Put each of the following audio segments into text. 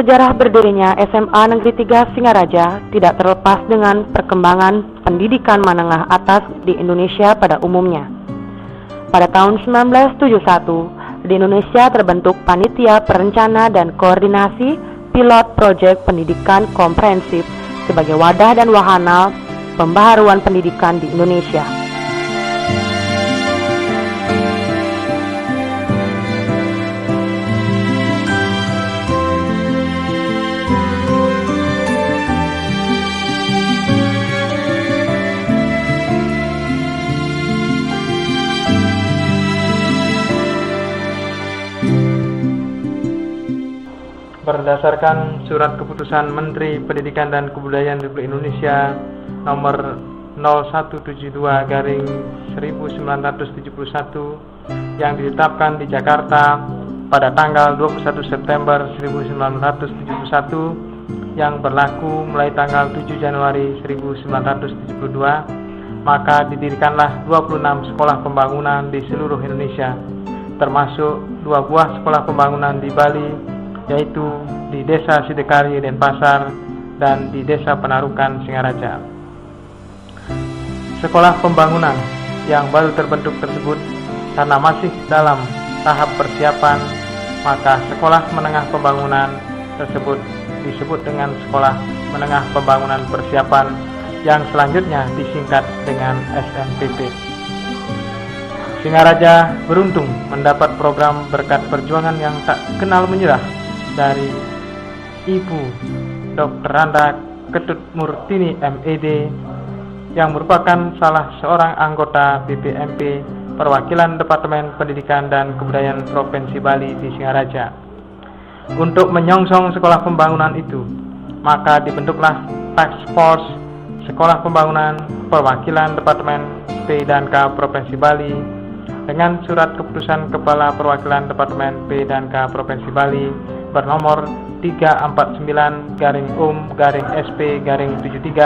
Sejarah berdirinya SMA Negeri 3 Singaraja tidak terlepas dengan perkembangan pendidikan menengah atas di Indonesia pada umumnya. Pada tahun 1971, di Indonesia terbentuk Panitia Perencana dan Koordinasi Pilot Proyek Pendidikan Komprehensif sebagai wadah dan wahana pembaharuan pendidikan di Indonesia. Berdasarkan Surat Keputusan Menteri Pendidikan dan Kebudayaan Republik Indonesia Nomor 0172/1971 yang ditetapkan di Jakarta pada tanggal 21 September 1971 yang berlaku mulai tanggal 7 Januari 1972, maka didirikanlah 26 sekolah pembangunan di seluruh Indonesia, termasuk 2 buah sekolah pembangunan di Bali, yaitu di Desa Sidekari, Denpasar, dan di Desa Penarukan, Singaraja. Sekolah pembangunan yang baru terbentuk tersebut karena masih dalam tahap persiapan, maka sekolah menengah pembangunan tersebut disebut dengan Sekolah Menengah Pembangunan Persiapan yang selanjutnya disingkat dengan SMPP. Singaraja beruntung mendapat program berkat perjuangan yang tak kenal menyerah dari Ibu Dr. Randa Ketut Murtini MED yang merupakan salah seorang anggota BPMP Perwakilan Departemen Pendidikan dan Kebudayaan Provinsi Bali di Singaraja. Untuk menyongsong sekolah pembangunan itu, maka dibentuklah Task Force Sekolah Pembangunan Perwakilan Departemen P dan K Provinsi Bali dengan Surat Keputusan Kepala Perwakilan Departemen P dan K Provinsi Bali bernomor 349-SP-SP-73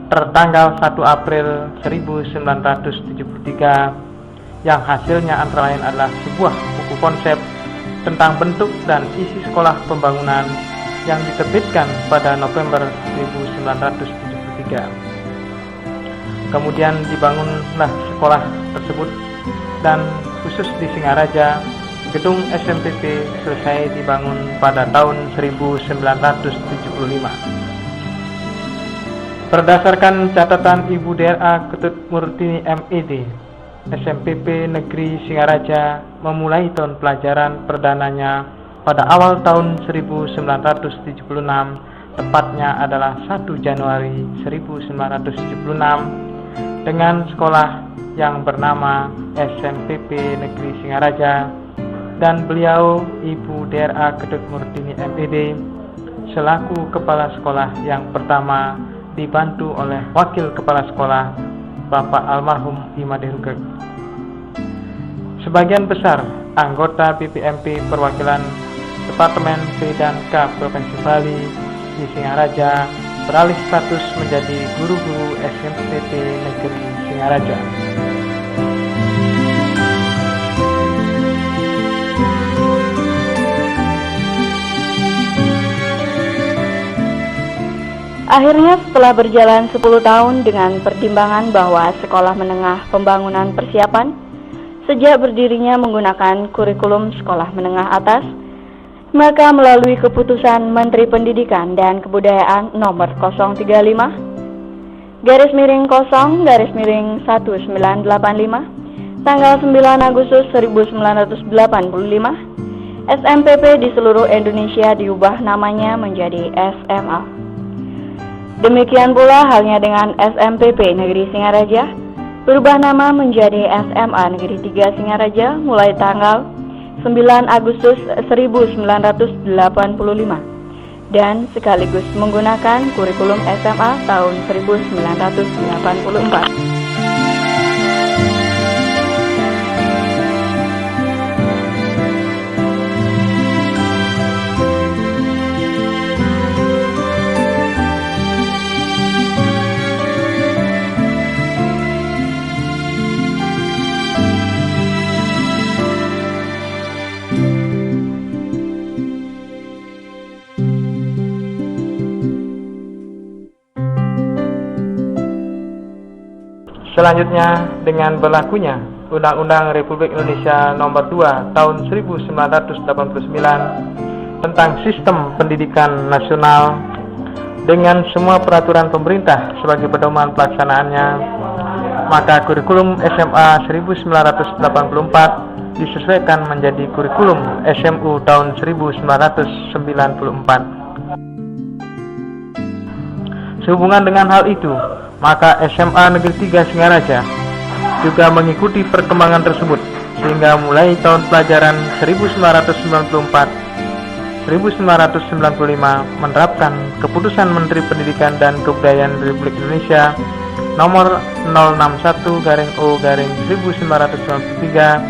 tertanggal 1 April 1973 yang hasilnya antara lain adalah sebuah buku konsep tentang bentuk dan isi sekolah pembangunan yang diterbitkan pada November 1973. Kemudian dibangunlah sekolah tersebut dan khusus di Singaraja, gedung SMPP selesai dibangun pada tahun 1975. Berdasarkan catatan Ibu DRA Ketut Murtini MED, SMPP Negeri Singaraja memulai tahun pelajaran perdananya pada awal tahun 1976, tepatnya adalah 1 Januari 1976, dengan sekolah yang bernama SMPP Negeri Singaraja, dan beliau Ibu DRA Ketut Murtini MED selaku kepala sekolah yang pertama dibantu oleh wakil kepala sekolah Bapak almarhum Imade Rugek. Sebagian besar anggota BPMP Perwakilan Departemen P dan K Provinsi Bali di Singaraja beralih status menjadi guru-guru SMPP Negeri Singaraja. Akhirnya setelah berjalan 10 tahun dengan pertimbangan bahwa Sekolah Menengah Pembangunan Persiapan sejak berdirinya menggunakan kurikulum Sekolah Menengah Atas, maka melalui keputusan Menteri Pendidikan dan Kebudayaan nomor 030/0/1985 tanggal 9 Agustus 1985, SMPP di seluruh Indonesia diubah namanya menjadi SMA. Demikian pula halnya dengan SMPP Negeri Singaraja, berubah nama menjadi SMA Negeri 3 Singaraja mulai tanggal 9 Agustus 1985 dan sekaligus menggunakan kurikulum SMA tahun 1984. Selanjutnya, dengan berlakunya Undang-Undang Republik Indonesia Nomor 2 Tahun 1989 tentang Sistem Pendidikan Nasional dengan semua peraturan pemerintah sebagai pedoman pelaksanaannya, maka kurikulum SMA 1984 disesuaikan menjadi kurikulum SMU tahun 1994. Sehubungan dengan hal itu, maka SMA Negeri 3 Singaraja juga mengikuti perkembangan tersebut, sehingga mulai tahun pelajaran 1994-1995 menerapkan Keputusan Menteri Pendidikan dan Kebudayaan Republik Indonesia Nomor 061/O/1993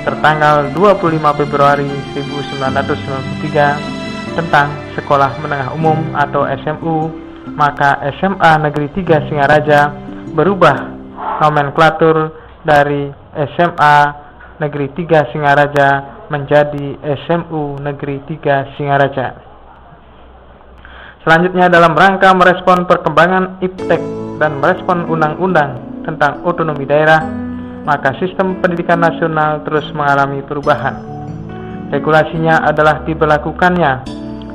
tertanggal 25 Februari 1993 tentang Sekolah Menengah Umum atau SMU, maka SMA Negeri 3 Singaraja berubah nomenklatur dari SMA Negeri 3 Singaraja menjadi SMU Negeri 3 Singaraja. Selanjutnya, dalam rangka merespon perkembangan iptek dan merespon undang-undang tentang otonomi daerah, maka sistem pendidikan nasional terus mengalami perubahan. Regulasinya adalah diberlakukannya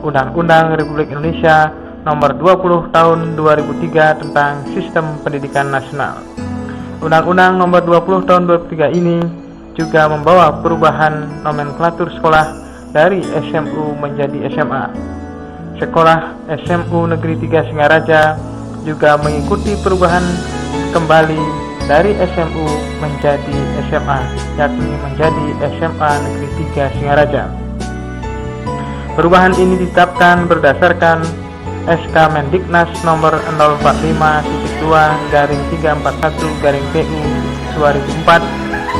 Undang-Undang Republik Indonesia Nomor 20 Tahun 2003 tentang Sistem Pendidikan Nasional. Undang-Undang Nomor 20 Tahun 2003 ini juga membawa perubahan nomenklatur sekolah dari SMU menjadi SMA. Sekolah SMU Negeri 3 Singaraja juga mengikuti perubahan kembali dari SMU menjadi SMA, yakni menjadi SMA Negeri 3 Singaraja. Perubahan ini ditetapkan berdasarkan SK Mendiknas nomor 045.2/341/PU 2004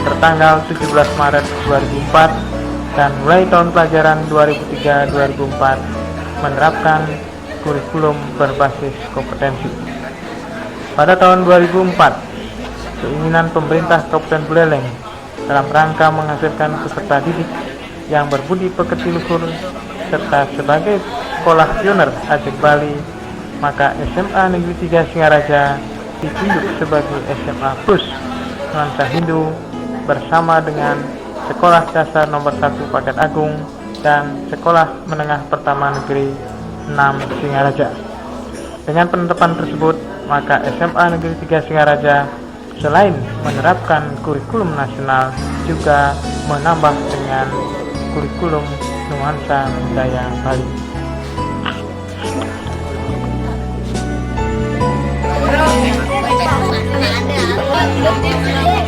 tertanggal 17 Maret 2004 dan mulai tahun pelajaran 2003-2004 menerapkan kurikulum berbasis kompetensi. Pada tahun 2004, keinginan pemerintah Kabupaten Buleleng dalam rangka menghasilkan peserta didik yang berbudi pekerti luhur serta sebagai sekolah pioner Aceh Bali, maka SMA Negeri 3 Singaraja ditunjuk sebagai SMA Plus Nuansa Hindu bersama dengan Sekolah Dasar Nomor 1 Paket Agung dan Sekolah Menengah Pertama Negeri 6 Singaraja. Dengan penetapan tersebut, maka SMA Negeri 3 Singaraja selain menerapkan kurikulum nasional juga menambah dengan kurikulum nuansa budaya Bali. Ada.